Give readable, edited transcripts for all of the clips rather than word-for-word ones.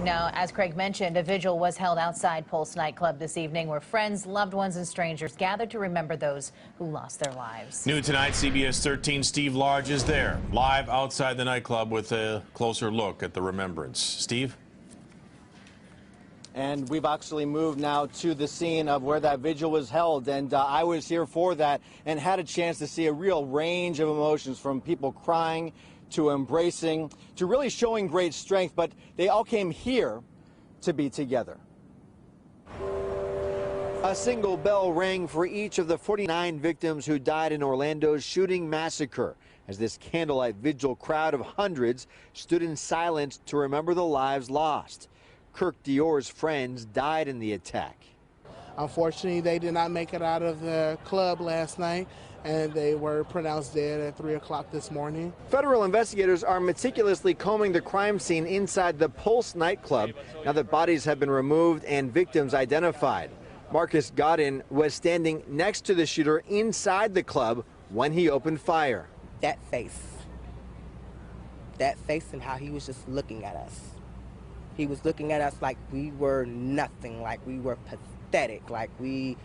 Now, as Craig mentioned, a vigil was held outside Pulse Nightclub this evening where friends, loved ones, and strangers gathered to remember those who lost their lives. New tonight, CBS 13's Steve Large is there, live outside the nightclub with a closer look at the remembrance. Steve? And we've actually moved now to the scene of where that vigil was held, and I was here for that and had a chance to see a real range of emotions, from people crying to embracing to really showing great strength, but they all came here to be together. A single bell rang for each of the 49 victims who died in Orlando's shooting massacre, as this candlelight vigil crowd of hundreds stood in silence to remember the lives lost. Kirk Dior's friends died in the attack. Unfortunately, they did not make it out of the club last night, and they were pronounced dead at 3 o'clock this morning. Federal investigators are meticulously combing the crime scene inside the Pulse nightclub now that bodies have been removed and victims identified. Marcus Godin was standing next to the shooter inside the club when he opened fire. That face and how he was just looking at us. He was looking at us like we were nothing, like we were pathetic, like we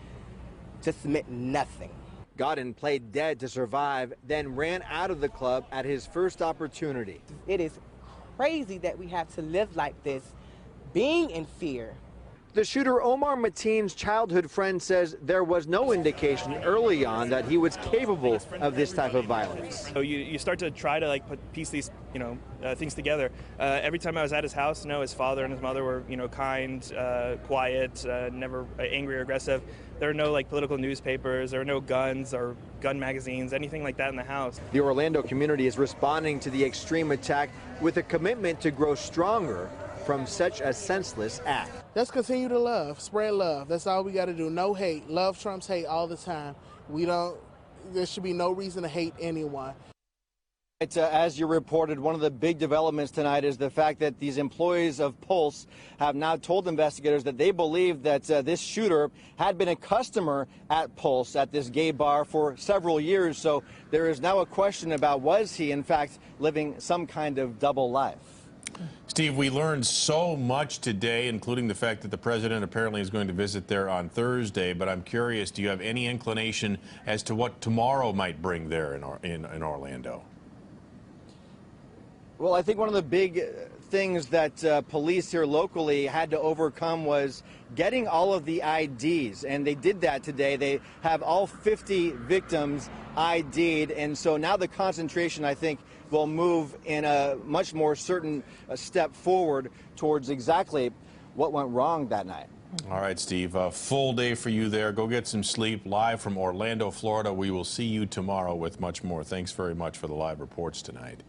just meant nothing. Godin played dead to survive, then ran out of the club at his first opportunity. It is crazy that we have to live like this, being in fear. The shooter, Omar Mateen's childhood friend, says there was no indication early on that he was capable of this type of violence. So you start to try to piece these things together. Every time I was at his house, his father and his mother were kind, quiet, never angry or aggressive. There were no political newspapers, there were no guns or gun magazines, anything like that in the house. The Orlando community is responding to the extreme attack with a commitment to grow stronger from such a senseless act. Let's continue to love, spread love. That's all we got to do. No hate. Love trumps hate all the time. There should be no reason to hate anyone. As you reported, one of the big developments tonight is the fact that these employees of Pulse have now told investigators that they believe that this shooter had been a customer at Pulse, at this gay bar, for several years. So there is now a question about, was he in fact living some kind of double life? Steve, we learned so much today, including the fact that the president apparently is going to visit there on Thursday. But I'm curious, do you have any inclination as to what tomorrow might bring there in Orlando? Well, I think one of the big things that police here locally had to overcome was getting all of the IDs, and they did that today. They have all 50 victims ID'd, and so now the concentration, I think, will move in a much more certain step forward towards exactly what went wrong that night. All right, Steve, a full day for you there. Go get some sleep. Live from Orlando, Florida. We will see you tomorrow with much more. Thanks very much for the live reports tonight.